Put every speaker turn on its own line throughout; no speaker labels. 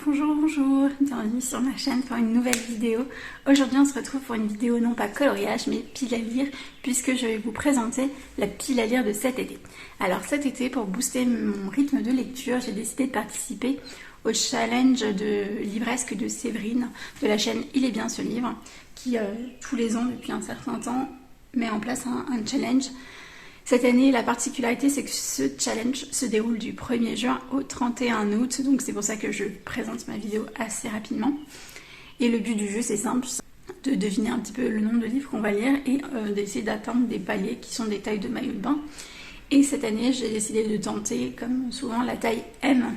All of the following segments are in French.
Bonjour, bienvenue sur ma chaîne pour une nouvelle vidéo. Aujourd'hui on se retrouve pour une vidéo non pas coloriage mais pile à lire, puisque je vais vous présenter la pile à lire de cet été. Alors cet été, pour booster mon rythme de lecture, j'ai décidé de participer au challenge de livresque de Séverine de la chaîne Il est bien ce livre, qui tous les ans depuis un certain temps met en place un challenge. Cette année, la particularité, c'est que ce challenge se déroule du 1er juin au 31 août, donc c'est pour ça que je présente ma vidéo assez rapidement. Et le but du jeu, c'est simple, de deviner un petit peu le nombre de livres qu'on va lire et d'essayer d'atteindre des paliers qui sont des tailles de maillot de bain. Et cette année, j'ai décidé de tenter, comme souvent, la taille M,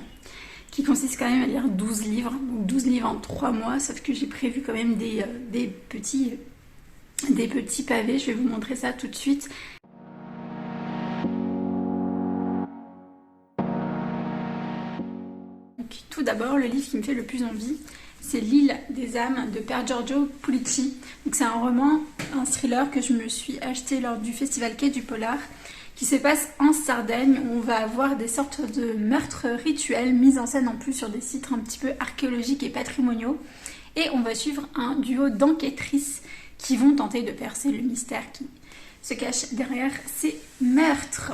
qui consiste quand même à lire 12 livres, donc 12 livres en 3 mois, sauf que j'ai prévu quand même des petits pavés, je vais vous montrer ça tout de suite. Tout d'abord, le livre qui me fait le plus envie, c'est L'île des âmes de Pier Giorgio Pulici. Donc c'est un roman, un thriller que je me suis acheté lors du festival Quai du Polar, qui se passe en Sardaigne, où on va avoir des sortes de meurtres rituels mis en scène en plus sur des sites un petit peu archéologiques et patrimoniaux. Et on va suivre un duo d'enquêtrices qui vont tenter de percer le mystère qui se cache derrière ces meurtres.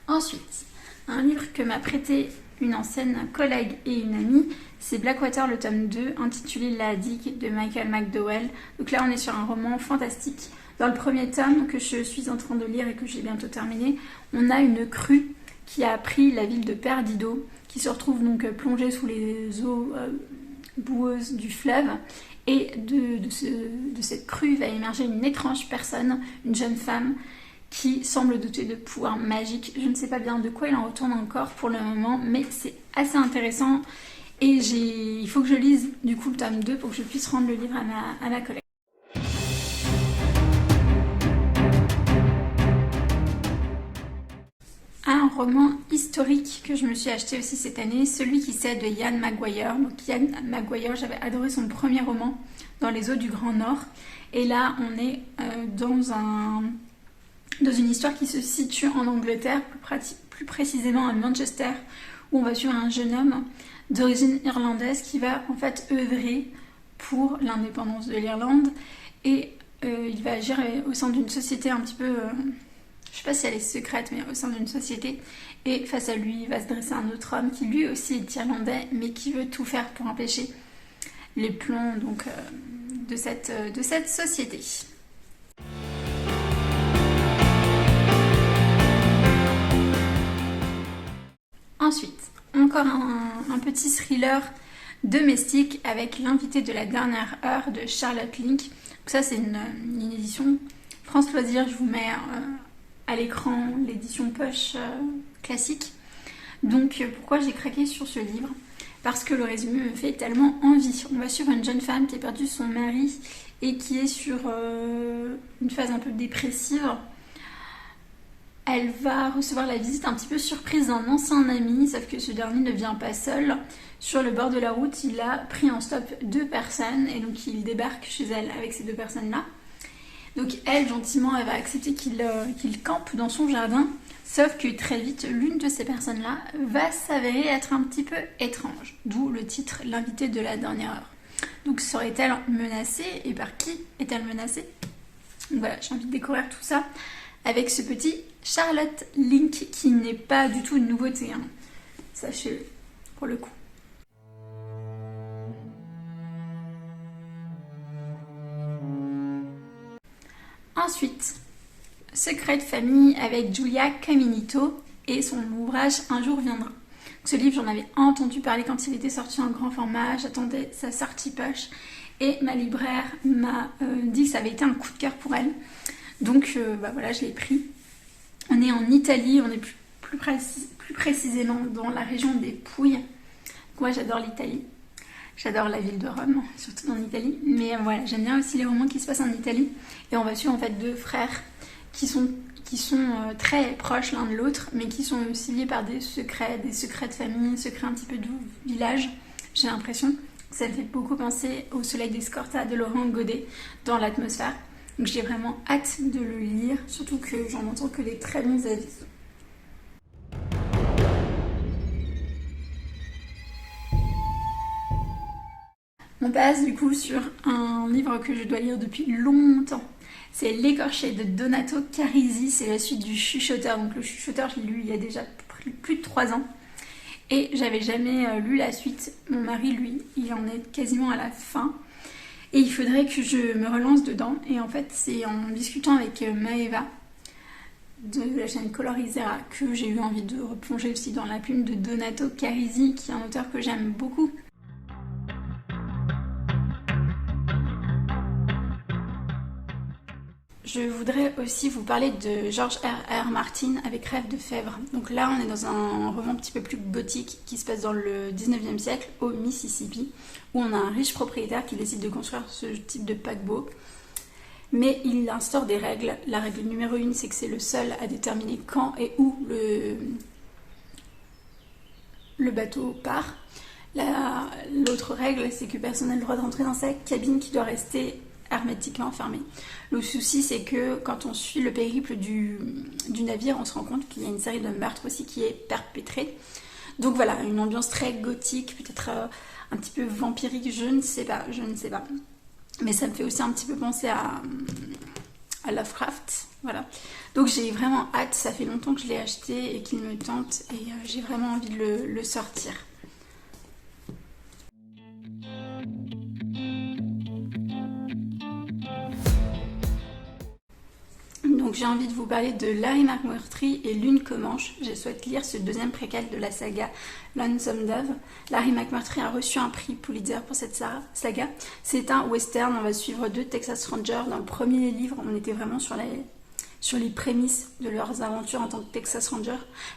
Ensuite, un livre que m'a prêté une ancienne collègue et une amie, c'est Blackwater, le tome 2, intitulé La Digue de Michael McDowell. Donc là, on est sur un roman fantastique. Dans le premier tome que je suis en train de lire et que j'ai bientôt terminé, on a une crue qui a pris la ville de Perdido, qui se retrouve donc plongée sous les eaux boueuses du fleuve. Et de cette crue va émerger une étrange personne, une jeune femme, qui semble doter de pouvoirs magiques. Je ne sais pas bien de quoi il en retourne encore pour le moment, mais c'est assez intéressant. Et il faut que je lise du coup le tome 2 pour que je puisse rendre le livre à ma collègue. Un roman historique que je me suis acheté aussi cette année, Celui qui sait de Ian McGuire. Donc Ian McGuire, j'avais adoré son premier roman, Dans les eaux du Grand Nord. Et là, on est dans une histoire qui se situe en Angleterre, plus précisément à Manchester, où on va suivre un jeune homme d'origine irlandaise qui va en fait œuvrer pour l'indépendance de l'Irlande, et il va agir au sein d'une société un petit peu, je sais pas si elle est secrète, mais au sein d'une société, et face à lui va se dresser un autre homme qui lui aussi est irlandais, mais qui veut tout faire pour empêcher les plans donc, de cette société. Ensuite, encore un petit thriller domestique avec L'invité de la dernière heure de Charlotte Link. Donc ça, c'est une édition France Loisirs. Je vous mets à l'écran l'édition poche classique. Donc pourquoi j'ai craqué sur ce livre? Parce que le résumé me fait tellement envie. On va suivre une jeune femme qui a perdu son mari et qui est sur une phase un peu dépressive. Elle va recevoir la visite un petit peu surprise d'un ancien ami, sauf que ce dernier ne vient pas seul. Sur le bord de la route, il a pris en stop 2 personnes et donc il débarque chez elle avec ces 2 personnes-là. Donc elle, gentiment, elle va accepter qu'il campe dans son jardin, sauf que très vite, l'une de ces personnes-là va s'avérer être un petit peu étrange. D'où le titre L'invité de la dernière heure. Donc serait-elle menacée et par qui est-elle menacée? Donc voilà, j'ai envie de découvrir tout ça avec ce petit Charlotte Link qui n'est pas du tout une nouveauté, hein. Sachez-le, pour le coup. Ensuite, Secret de famille avec Giulia Caminito et son ouvrage Un jour viendra. Ce livre, j'en avais entendu parler quand il était sorti en grand format, j'attendais sa sortie poche et ma libraire m'a dit que ça avait été un coup de cœur pour elle. Donc voilà, je l'ai pris. On est en Italie, on est plus précisément dans la région des Pouilles. Moi j'adore l'Italie, j'adore la ville de Rome, surtout en Italie. Mais voilà, j'aime bien aussi les romans qui se passent en Italie. Et on va suivre en fait 2 frères qui sont très proches l'un de l'autre, mais qui sont aussi liés par des secrets de famille, secrets un petit peu de village. J'ai l'impression que ça me fait beaucoup penser au Soleil d'Escorta de Laurent Godet dans l'atmosphère. Donc j'ai vraiment hâte de le lire, surtout que j'en entends que des très bons avis. On passe du coup sur un livre que je dois lire depuis longtemps. C'est L'écorché de Donato Carisi, c'est la suite du Chuchoteur. Donc le Chuchoteur, je l'ai lu il y a déjà plus de 3 ans. Et j'avais jamais lu la suite. Mon mari, lui, il en est quasiment à la fin. Et il faudrait que je me relance dedans. Et en fait, c'est en discutant avec Maëva de la chaîne Colorisera que j'ai eu envie de replonger aussi dans la plume de Donato Carisi, qui est un auteur que j'aime beaucoup. Je voudrais aussi vous parler de George R.R. Martin avec Rêve de Fèvre. Donc là, on est dans un roman un petit peu plus gothique qui se passe dans le 19e siècle au Mississippi, où on a un riche propriétaire qui décide de construire ce type de paquebot. Mais il instaure des règles. La règle numéro 1, c'est que c'est le seul à déterminer quand et où le bateau part. L'autre règle, c'est que personne n'a le droit de rentrer dans sa cabine qui doit rester hermétiquement fermée. Le souci, c'est que quand on suit le périple du navire, on se rend compte qu'il y a une série de meurtres aussi qui est perpétrée. Donc voilà, une ambiance très gothique, peut-être un petit peu vampirique, je ne sais pas. Mais ça me fait aussi un petit peu penser à Lovecraft, voilà. Donc j'ai vraiment hâte, ça fait longtemps que je l'ai acheté et qu'il me tente, et j'ai vraiment envie de le sortir. Donc j'ai envie de vous parler de Larry McMurtry et Lune Comanche. Je souhaite lire ce deuxième préquel de la saga Lonesome Dove. Larry McMurtry a reçu un prix Pulitzer pour cette saga. C'est un western, on va suivre 2 Texas Rangers. Dans le premier livre, on était vraiment sur les prémices de leurs aventures en tant que Texas Rangers.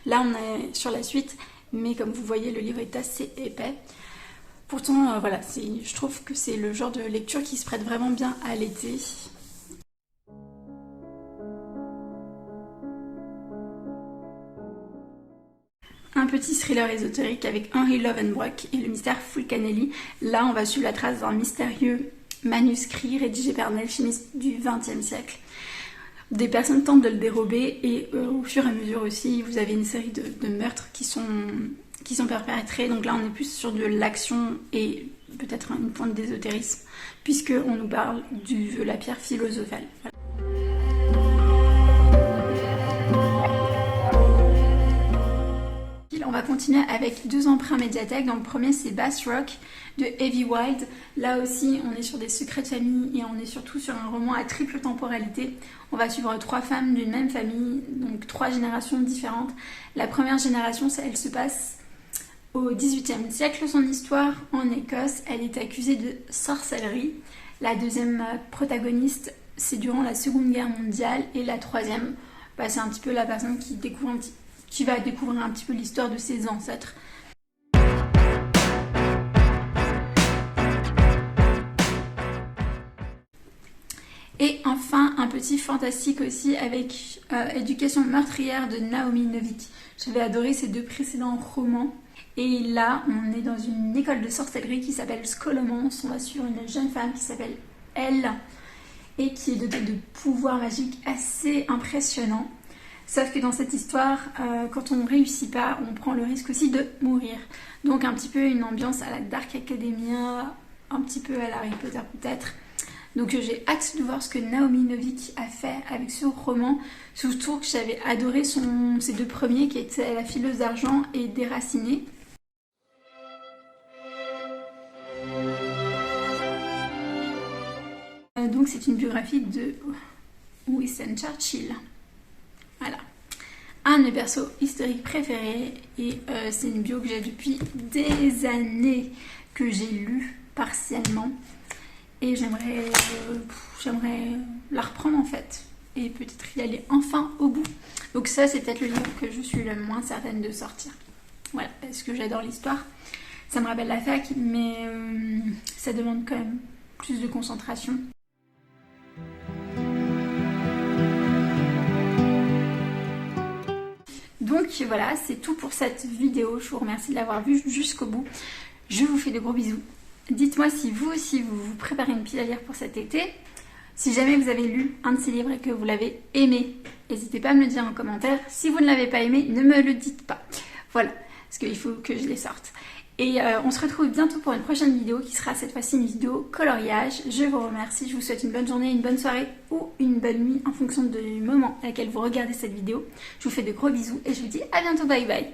Là, on est sur la suite, mais comme vous voyez, le livre est assez épais. Pourtant, voilà, je trouve que c'est le genre de lecture qui se prête vraiment bien à l'été. Un petit thriller ésotérique avec Henry Lovenbrock et le mystère Fulcanelli. Là, on va suivre la trace d'un mystérieux manuscrit rédigé par un alchimiste du XXe siècle. Des personnes tentent de le dérober et au fur et à mesure aussi, vous avez une série de meurtres qui sont perpétrés. Donc là, on est plus sur de l'action et peut-être une pointe d'ésotérisme, puisqu'on nous parle de la pierre philosophale. Voilà. On va continuer avec 2 emprunts médiathèques. Dans le premier, c'est Bass Rock de Evie Wyld. Là aussi, on est sur des secrets de famille et on est surtout sur un roman à triple temporalité. On va suivre 3 femmes d'une même famille, donc 3 générations différentes. La première génération, elle se passe au XVIIIe siècle. Son histoire en Écosse, elle est accusée de sorcellerie. La deuxième protagoniste, c'est durant la Seconde Guerre mondiale. Et la troisième, c'est un petit peu la personne qui va découvrir un petit peu l'histoire de ses ancêtres. Et enfin, un petit fantastique aussi avec Éducation meurtrière de Naomi Novik. J'avais adoré ces 2 précédents romans. Et là, on est dans une école de sorcellerie qui s'appelle Scholomance. On va suivre une jeune femme qui s'appelle Elle et qui est dotée de pouvoirs magiques assez impressionnants. Sauf que dans cette histoire, quand on ne réussit pas, on prend le risque aussi de mourir. Donc un petit peu une ambiance à la Dark Academia, un petit peu à la Harry Potter peut-être. Donc j'ai hâte de voir ce que Naomi Novik a fait avec ce roman. Surtout que j'avais adoré ses 2 premiers qui étaient La fileuse d'argent et Déracinée. Donc c'est une biographie de Winston Churchill. Voilà. Un de mes persos historiques préférés et c'est une bio que j'ai depuis des années, que j'ai lu partiellement et j'aimerais la reprendre en fait et peut-être y aller enfin au bout. Donc ça, c'est peut-être le livre que je suis le moins certaine de sortir. Voilà, parce que j'adore l'histoire. Ça me rappelle la fac, mais ça demande quand même plus de concentration. Donc voilà, c'est tout pour cette vidéo. Je vous remercie de l'avoir vue jusqu'au bout. Je vous fais de gros bisous. Dites-moi si vous aussi vous préparez une pile à lire pour cet été. Si jamais vous avez lu un de ces livres et que vous l'avez aimé, n'hésitez pas à me le dire en commentaire. Si vous ne l'avez pas aimé, ne me le dites pas. Voilà, parce qu'il faut que je les sorte. Et on se retrouve bientôt pour une prochaine vidéo qui sera cette fois-ci une vidéo coloriage. Je vous remercie, je vous souhaite une bonne journée, une bonne soirée ou une bonne nuit en fonction du moment à laquelle vous regardez cette vidéo. Je vous fais de gros bisous et je vous dis à bientôt, bye bye.